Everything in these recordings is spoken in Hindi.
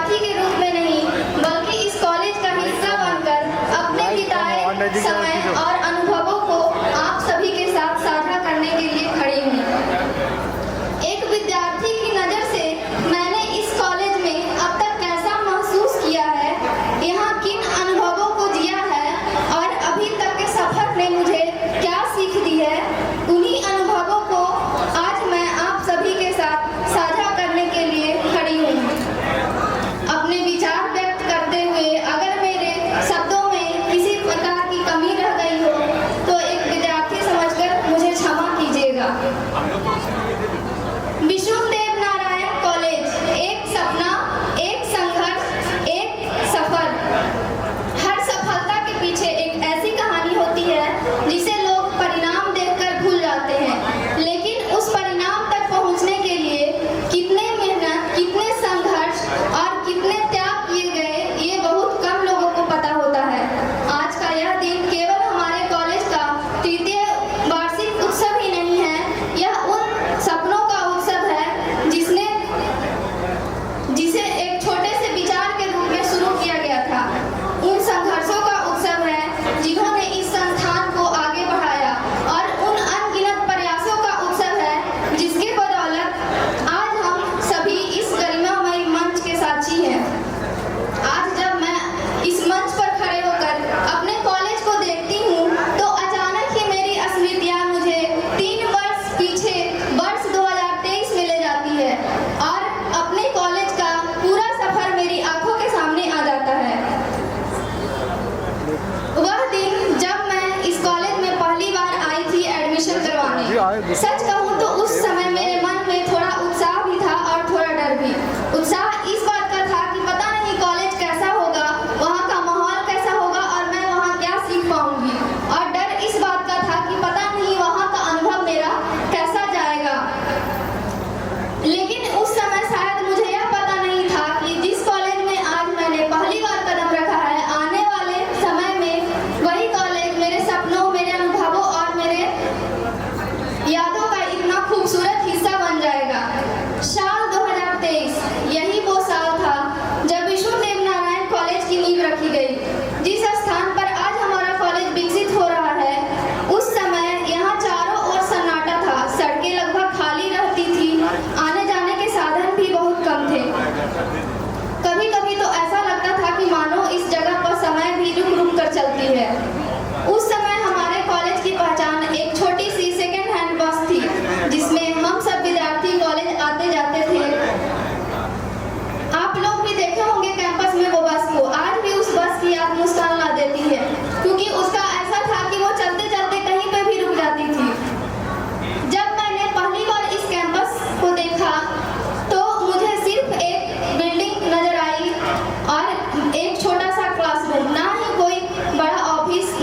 विद्यार्थी के रूप में नहीं बल्कि इस कॉलेज का हिस्सा बनकर अपने बिताए समय और अनुभवों को आप सभी के साथ साझा करने के लिए खड़ी हूँ। एक विद्यार्थी की नज़र से मैंने इस कॉलेज में अब तक कैसा महसूस किया है, यहाँ किन अनुभवों को जिया है और अभी तक के सफर ने मुझे क्या सीख दी है, उन्हीं अनुभवों को आज मैं आप सभी के साथ साझा करने के लिए खड़ी हूँ। अपने विचार व्यक्त करते हुए अगर मेरे शब्दों में किसी प्रकार की कमी रह गई हो तो एक विद्यार्थी समझकर मुझे क्षमा कीजिएगा। विष्णुदेव नारायण कॉलेज, एक सपना, एक संघर्ष, एक सफर। हर सफलता के पीछे एक ऐसी कहानी होती है जिसे लोग परिणाम देखकर भूल जाते हैं, लेकिन उस परिणाम तक पहुंचने के लिए कितने मेहनत, कितने संघर्ष और कितने त्याग किए गए, ये बहुत कम लोगों को पता होता है। आज का यह दिन केवल हमारे कॉलेज का तृतीय वार्षिक उत्सव ही नहीं है, यह उन सपनों का उत्सव है जिसे एक छोटे से विचार के रूप में शुरू किया गया था। उन संघर्षों का उत्सव है जिन्होंने इस संस्थान को आगे बढ़ाया और उन अनगिनत प्रयासों का उत्सव है जिसके बदौलत आज हम सभी इस गरिमामय मंच के साक्षी हैं। आज जब मैं इस मंच पर खड़े होकर अपने कॉलेज को देखती हूँ तो अचानक ही मेरी स्मृतियाँ मुझे 3 वर्ष पीछे वर्ष 2023 में ले जाती है और अपने कॉलेज का पूरा सफर मेरी आंखों के सामने आ जाता है। वह दिन जब मैं इस कॉलेज में पहली बार आई थी एडमिशन करवाने। सच कहूँ तो उस समय मेरे मन में थोड़ा उत्साह भी था और थोड़ा डर भी। उत्साह इस बात का था कि पता नहीं कॉलेज कैसा होगा, वहाँ का माहौल कैसा होगा और मैं वहाँ क्या सीख पाऊंगी, और डर इस बात का था कि पता नहीं वहाँ का अनुभव मेरा कैसा जाएगा। लेकिन उस समय शायद मुझे यह पता नहीं था कि जिस कॉलेज में आज मैंने पहली बार कदम रखा है, आने वाले समय में वही कॉलेज मेरे सपनों, मेरे अनुभवों और मेरे यादों का इतना खूबसूरत हिस्सा बन जाएगा। साल 2023 यही वो साल था जब विष्णुदेव नारायण कॉलेज की नींव रखी गई। जिस स्थान पर आज हमारा कॉलेज विकसित हो रहा है, उस समय यहाँ चारों ओर सन्नाटा था। सड़कें लगभग खाली रहती थी, आने जाने के साधन भी बहुत कम थे। कभी कभी तो ऐसा लगता था कि मानो इस जगह पर समय भी रुक रुक कर चलती है। उस समय हमारे कॉलेज की पहचान एक छोटी सी सेकेंड हैंड बस थी जिसमें हम सब विद्यार्थी कॉलेज आते जाते थे। आप लोग भी देखे होंगे कैंपस में वो बस को। आज भी उस बस की याद मुस्कान ला देती है, क्योंकि उसका ऐसा था कि वो चलते चलते कहीं पे भी रुक जाती थी। जब मैंने पहली बार इस कैंपस को देखा तो मुझे सिर्फ एक बिल्डिंग नजर आई और एक छोटा सा क्लासरूम, ना ही कोई बड़ा ऑफिस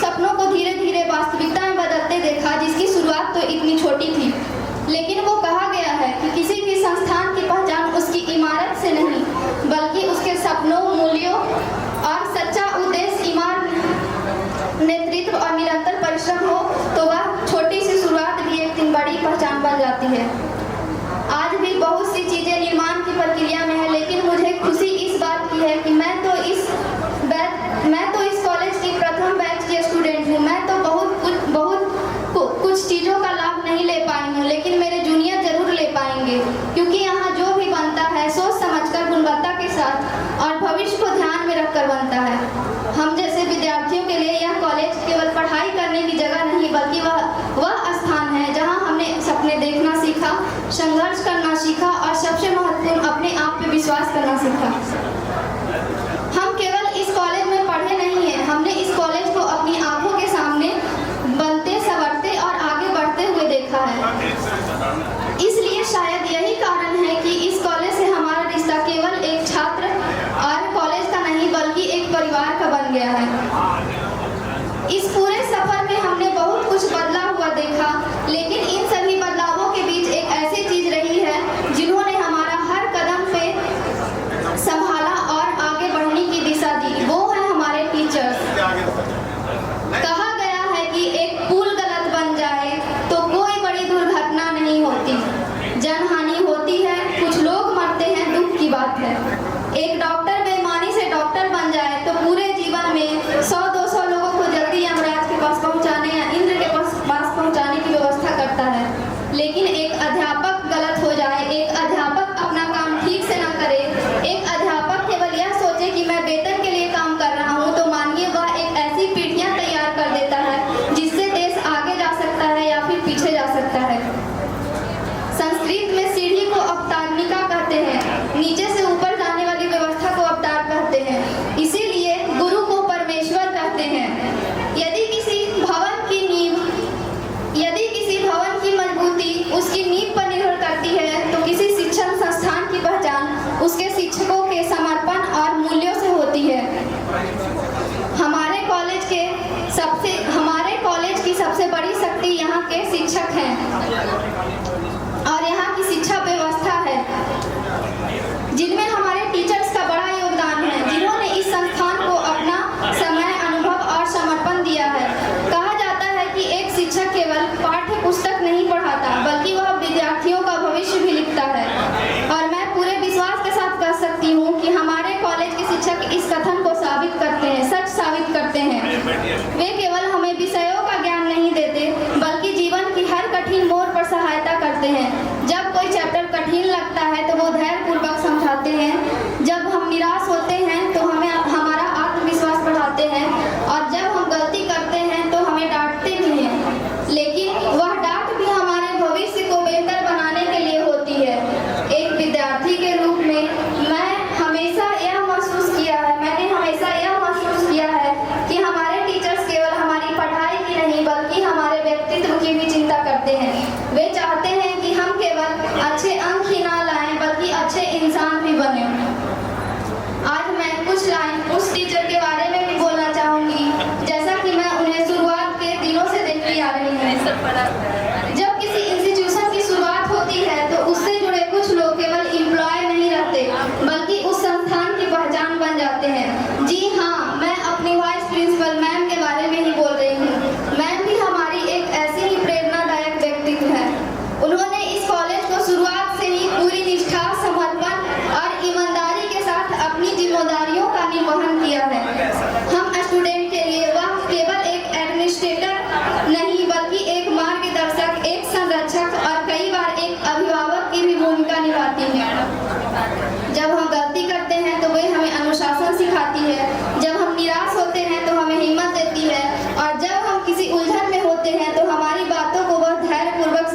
सपनों को धीरे धीरे वास्तविकता में बदलते देखा, जिसकी शुरुआत तो इतनी छोटी थी। लेकिन वो कहा गया है कि किसी भी संस्थान की पहचान उसकी इमारत से नहीं, बल्कि उसके सपनों, मूल्यों और सच्चा उद्देश्य, ईमान, नेतृत्व और निरंतर परिश्रम हो तो वह छोटी सी शुरुआत भी एक दिन बड़ी पहचान बन जाती है। आज भी बहुत सी चीजें निर्माण की प्रक्रिया में है, लेकिन मुझे खुशी इस बात की है कि मैं तो इस कॉलेज की प्रथम बैच की स्टूडेंट हूँ। मैं तो बहुत कुछ चीज़ों का लाभ नहीं ले पाई हूँ, लेकिन मेरे जूनियर जरूर ले पाएंगे, क्योंकि यहाँ जो भी बनता है सोच समझकर, गुणवत्ता के साथ और भविष्य को ध्यान में रखकर बनता है। हम जैसे विद्यार्थियों के लिए यह कॉलेज केवल पढ़ाई करने की जगह नहीं, बल्कि वह स्थान है जहाँ हमने सपने देखना सीखा, संघर्ष करना सीखा और सबसे महत्वपूर्ण अपने आप पे विश्वास करना सीखा। हम केवल इस कॉलेज में पढ़े नहीं हैं, हमने इस कॉलेज को अपनी आंखों के सामने बनते, संवरते और आगे बढ़ते हुए देखा है। इसलिए शायद यही कारण है कि इस कॉलेज से हमारा रिश्ता केवल एक छात्र और कॉलेज का नहीं, बल्कि एक परिवार का बन गया है। इस पूरे सफर में हमने बहुत कुछ बदला हुआ देखा, लेकिन इन सभी बदलावों के बीच एक ऐसी चीज रही है जिन्होंने हमारा हर कदम पे संभाला और आगे बढ़ने की दिशा दी। वो है हमारे टीचर्स। कहा गया है कि एक पुल गलत बन जाए तो कोई बड़ी दुर्घटना नहीं होती, जनहानि होती है, कुछ लोग मरते हैं, दुख की बात है। एक डॉक्टर बेईमानी से डॉक्टर बन जाए तो पूरे जीवन में 100-200 लोगों को जल्दी यमराज के पास पहुंचाने या इंद्र के पास पहुंचाने की व्यवस्था करता है। लेकिन एक अध्यापक गलत हो जाए, एक अध्यापक अपना काम ठीक से ना करे, एक अध्यापक केवल यह सोचे कि मैं वेतन के लिए काम कर रहा हूँ, तो मानिए वह एक ऐसी पीढ़ियां तैयार कर देता है जिससे देश आगे जा सकता है या फिर पीछे जा सकता है। संस्कृत में सीढ़ी को अवतारणिका कहते हैं, नीचे से ऊपर जाने वाली व्यवस्था को अवतार कहते हैं। इसीलिए गुरु को परमेश्वर कहते हैं। यदि किसी भवन की मजबूती उसकी नींव पर निर्भर करती है, तो किसी शिक्षण संस्थान की पहचान उसके शिक्षकों के समर्पण और मूल्यों से होती है। हमारे कॉलेज की सबसे बड़ी शक्ति यहाँ के शिक्षक हैं और यहाँ की शिक्षा व्यवस्था है, जिनमें हमारे टीचर्स का बड़ा योगदान है, जिन्होंने इस संस्थान को अपना समय, अनुभव और समर्पण दिया है। कहा जाता है कि एक शिक्षक केवल पाठ्य पुस्तक नहीं पढ़ाता, बल्कि वह विद्यार्थियों का भविष्य भी लिखता है। और मैं पूरे विश्वास के साथ कह सकती हूँ कि हमारे कॉलेज के शिक्षक इस कथन को साबित करते हैं, सच साबित करते हैं। वे केवल हमें विषयों का ज्ञान नहीं देते, बल्कि जीवन की हर कठिन मोड़ पर सहायता करते हैं। जब कोई चैप्टर कठिन लगता है तो वो धैर्यपूर्वक समझाते हैं, जब हम निराश होते हैं तो हमें हमारा आत्मविश्वास बढ़ाते हैं, और जब हम गलती करते हैं तो हमें डांटते भी हैं। लेकिन वह डांट भी हमारे भविष्य को बेहतर बनाने के लिए होती है। एक विद्यार्थी के रूप में मैंने हमेशा यह महसूस किया है कि हमारे टीचर्स केवल हमारी पढ़ाई की नहीं, बल्कि हमारे व्यक्तित्व की भी चिंता करते हैं। वे चाहते हैं कि हम केवल अच्छे अंक ही ना लाएं, बल्कि अच्छे इंसान भी बने। आज मैं कुछ लाइन उस टीचर के बारे में भी बोलना चाहूंगी, जैसा कि मैं उन्हें शुरुआत के दिनों से देखती आ रही हूँ। जब किसी इंस्टीट्यूशन की शुरुआत होती है तो उससे जुड़े कुछ लोग केवल एम्प्लॉय नहीं रहते, बल्कि उस संस्थान की पहचान बन जाते हैं। जी हाँ, मैं अपनी वाइस प्रिंसिपल मैम के बारे में ही बोल रही हूँ। मैम भी हमारी एक ऐसी ही प्रेरणादायक व्यक्तित्व है। उन्होंने इस कॉलेज को शुरुआत से ही पूरी निष्ठा, समर्पण और ईमानदारी के साथ अपनी जिम्मेदारियों का निर्वहन किया है। हम स्टूडेंट के लिए वह केवल एक एडमिनिस्ट्रेटर नहीं, बल्कि एक मार्गदर्शक, एक संरक्षक और कई बार एक अभिभावक की भी भूमिका निभाती है। जब हम गलती करते हैं तो वे हमें अनुशासन सिखाती है, जब हम निराश होते हैं तो हमें हिम्मत देती है, और जब हम किसी उलझन में होते हैं तो हमारी बातों को वह धैर्यपूर्वक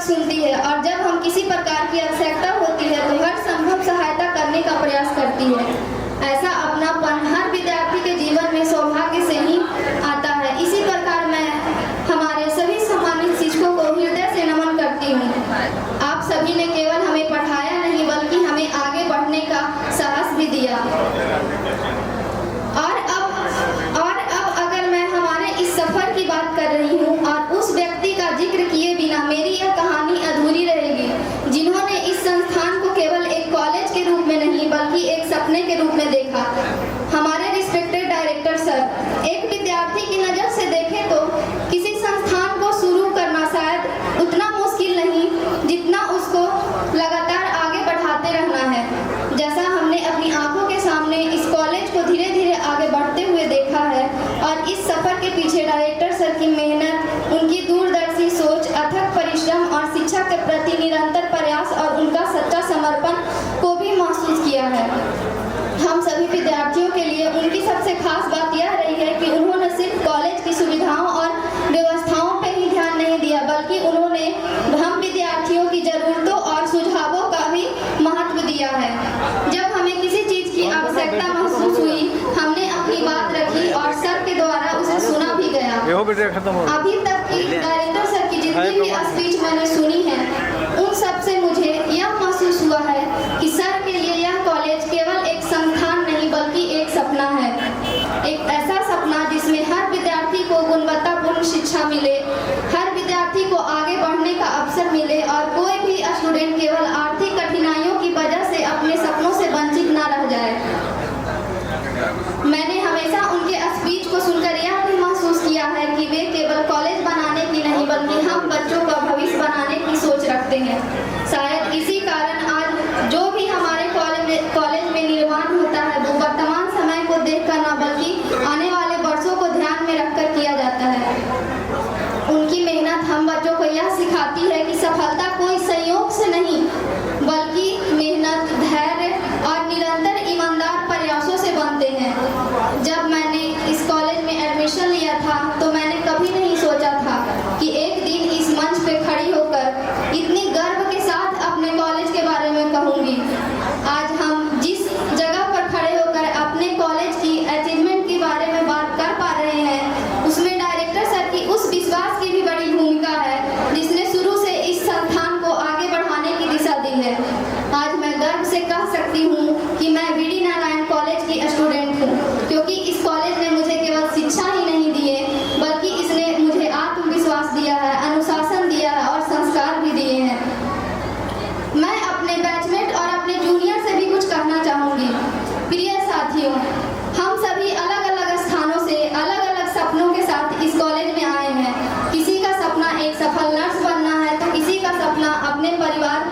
सुनती है, और जब हम किसी प्रकार की आवश्यकता होती है तो हर संभव सहायता करने का प्रयास करती है। ऐसा अपनापन हर विद्यार्थी के जीवन में सौभाग्य से ही आता है। इसी प्रकार मैं हमारे सभी सम्मानित शिक्षकों को हृदय उनकी दूरदर्शी सोच, अथक परिश्रम और शिक्षा के प्रति निरंतर प्रयास और उनका सच्चा समर्पण को भी महसूस किया है। हम सभी विद्यार्थियों के लिए उनकी सबसे खास बात यह रही है कि उन्होंने सिर्फ कॉलेज की सुविधाओं और व्यवस्थाओं पर ही ध्यान नहीं दिया, बल्कि उन्होंने हम विद्यार्थियों की जरूरतों और सुझावों का भी महत्व दिया है। जब हमें किसी चीज की आवश्यकता महसूस हुई, हमने अपनी बात रखी और सर के द्वारा उसे सुना भी गया। अभी तक की डायरेक्टर सर की जितनी भी स्पीच मैंने सुनी है, उन सब से मुझे यह महसूस हुआ है कि सर के लिए यह कॉलेज केवल एक संस्थान नहीं बल्कि एक सपना है। एक ऐसा सपना जिसमें हर विद्यार्थी को गुणवत्तापूर्ण शिक्षा मिले, हर विद्यार्थी को आगे बढ़ने का अवसर मिले और कोई भी स्टूडेंट केवल आर्थिक कठिनाइयों की वजह से अपने सपनों से वंचित न रह जाए। मैंने हमेशा उनके स्पीच को सुनकर यह भी महसूस किया है कि वे केवल कॉलेज बनाने की नहीं बल्कि हम बच्चों का भविष्य बनाने की सोच रखते हैं। शायद इसी कारण आज जो भी हमारे कॉलेज में निर्माण होता है वो वर्तमान समय को देखकर न बल्कि आने वाले वर्षों को ध्यान में रखकर किया जाता है। उनकी मेहनत हम बच्चों को यह सिखाती है कि सफलता कोई संयोग से नहीं बल्कि मेहनत, धैर्य और निरंतर ईमानदार प्रयासों से बनते हैं। जब मैंने इस कॉलेज में एडमिशन लिया था तो मैंने कभी नहीं सोचा था कि एक दिन इस मंच पे खड़ी होकर इतनी गर्व के साथ अपने कॉलेज के बारे में कहूँगी। आज हम जिस जगह पर खड़े होकर अपने कॉलेज की अचीवमेंट के बारे में बात कर पा रहे हैं, उसमें डायरेक्टर सर की उस विश्वास की भी बड़ी भूमिका है जिसने शुरू से इस संस्थान को आगे बढ़ाने की दिशा दी है। आज मैं गर्व से कह सकती हूँ कि मैं वीडी नारायण कॉलेज की स्टूडेंट हूँ, क्योंकि इस कॉलेज ने मुझे केवल शिक्षा ही नहीं दी है बल्कि इसने मुझे आत्मविश्वास दिया है, अनुशासन दिया है और संस्कार भी दिए हैं। मैं अपने बैचमेट और अपने जूनियर से भी कुछ कहना चाहूँगी। प्रिय साथियों, हम सभी अलग अलग स्थानों से अलग अलग सपनों के साथ इस कॉलेज में आए हैं। किसी का सपना एक सफल नर्स बनना है तो किसी का सपना अपने परिवार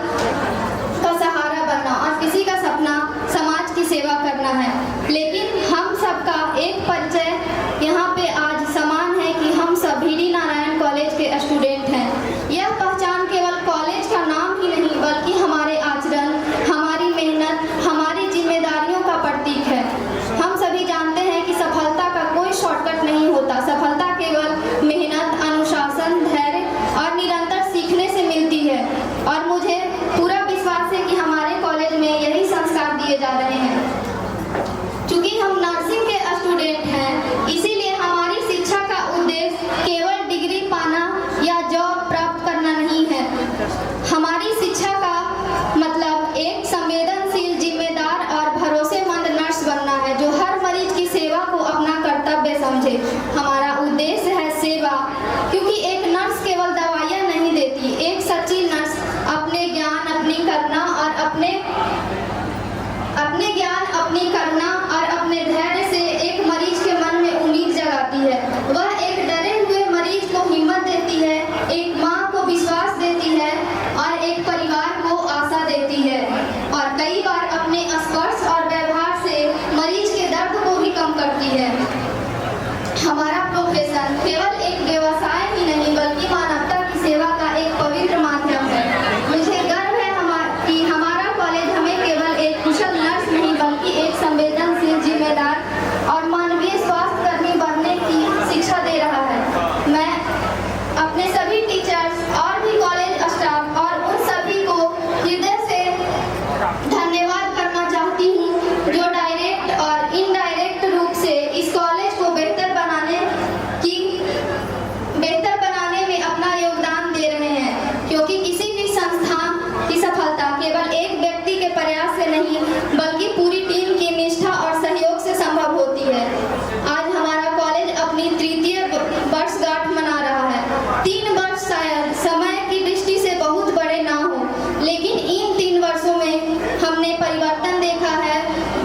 का सहारा बनना और किसी का सपना समाज की सेवा करना है। लेकिन हम सबका एक परिचय यहाँ पे आज समान है कि हम सब वीडी नारायण कॉलेज के स्टूडेंट हैं। यह पहचान केवल कॉलेज का नाम ही नहीं बल्कि हमारे आचरण, हमारी मेहनत, हमारी जिम्मेदारियों का प्रतीक है। हम सभी जानते हैं कि सफलता का कोई शॉर्टकट नहीं होता। सफलता केवल मेहनत, अनुशासन, धैर्य और निरंतर सीखने से मिलती है और मुझे पूरा विश्वास है कि हमारे कॉलेज में यही संस्कार दिए जा रहे हैं। चूंकि हम नर्सिंग के स्टूडेंट हैं, इसीलिए हमारी शिक्षा का उद्देश्य केवल डिग्री पाना या जॉब प्राप्त करना नहीं है। हमारी शिक्षा का मतलब एक संवेदनशील, जिम्मेदार और भरोसेमंद नर्स बनना है जो हर मरीज की सेवा को अपना कर्तव्य समझे। हमारा उद्देश्य है सेवा, क्योंकि एक नर्स केवल दवाइयाँ नहीं देती। एक सच्ची नर्स अपने ज्ञान अपनी करना और अपने धैर्य से एक मरीज के मन में उम्मीद जगाती है। वह एक डरे हुए मरीज को हिम्मत देती है, एक माँ को विश्वास देती है और एक परिवार को आशा देती है और कई बार अपने स्पर्श और व्यवहार से मरीज के दर्द को भी कम करती है। हमारा प्रोफेशन केवल एक व्यवसाय ही नहीं बल्कि मानवता की सेवा का एक पवित्र माध्यम है। मुझे गर्व है कि हमारा कॉलेज हमें केवल एक कुशल नर्स नहीं बल्कि एक संवेदनशील, जिम्मेदार और मानवीय स्वास्थ्य कर्मी बनने की शिक्षा दे रहा है। मैं अपने सभी टीचर्स और भी कॉलेज स्टाफ और उन सभी को हृदय से धन्यवाद करना चाहती हूँ जो डायरेक्ट और इनडायरेक्ट रूप से इस कॉलेज को बेहतर बनाने में अपना योगदान दे रहे हैं, क्योंकि किसी भी संस्थान की सफलता केवल एक व्यक्ति के प्रयास से नहीं बल्कि पूरी टीम की निष्ठा और सहयोग से संभव होती है। आज हमारा कॉलेज अपनी तृतीय वर्षगांठ मना रहा है। 3 वर्ष शायद समय की दृष्टि से बहुत बड़े ना हो, लेकिन इन 3 वर्षों में हमने परिवर्तन देखा है,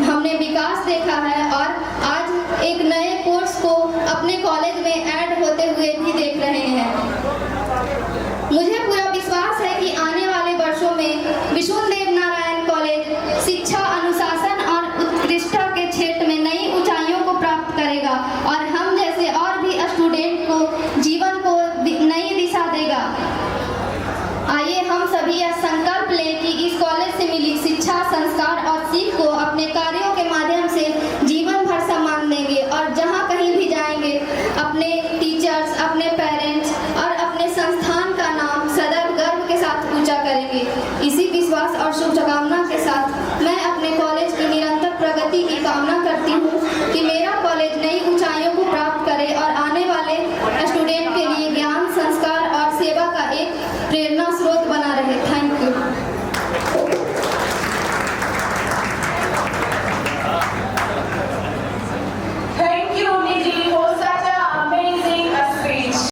हमने विकास देखा है और आज एक नए कोर्स को अपने कॉलेज में ऐड होते हुए भी देख रहे हैं। मुझे पूरा विश्वास है कि आने वाले वर्षों में विष्णुदेव नारायण कॉलेज शिक्षा, अनुशासन और उत्कृष्टता के क्षेत्र में नई ऊंचाइयों को प्राप्त करेगा और हम जैसे और भी स्टूडेंट को जीवन को संस्कार और सीख को अपने कार्यों के माध्यम से जीवन भर सम्मान देंगे और जहाँ कहीं भी जाएंगे अपने टीचर्स, अपने पेरेंट्स और अपने संस्थान का नाम सदैव गर्व के साथ ऊंचा करेंगे। इसी विश्वास और शुभकामना के साथ मैं अपने कॉलेज की निरंतर प्रगति की कामना करती हूँ कि मेरा